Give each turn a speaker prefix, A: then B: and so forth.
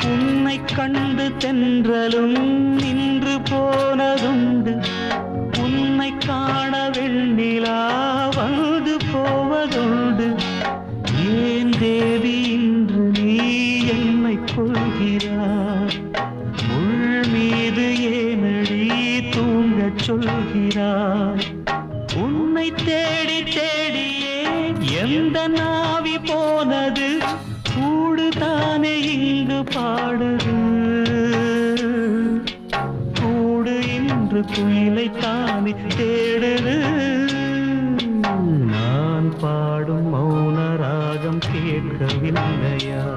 A: உன்னை கண்டு தென்றலும் நின்று போனதுண்டு. உன்னை காண வெண்ணிலா வந்து போவதுண்டு. ஏன் தேவி இன்று நீ என்னை கொள்கிறாய்? முள் மீது ஏனடி தூங்கச் சொல்கிறாய்? உன்னை தேடி தேடியே எந்த நாவி போனது? கூடுதானே இங்கு பாடுது. கூடு இன்று குயிலை தானே தேடுது. நான் பாடும் மௌன ராகம் கேட்கவில்லையா?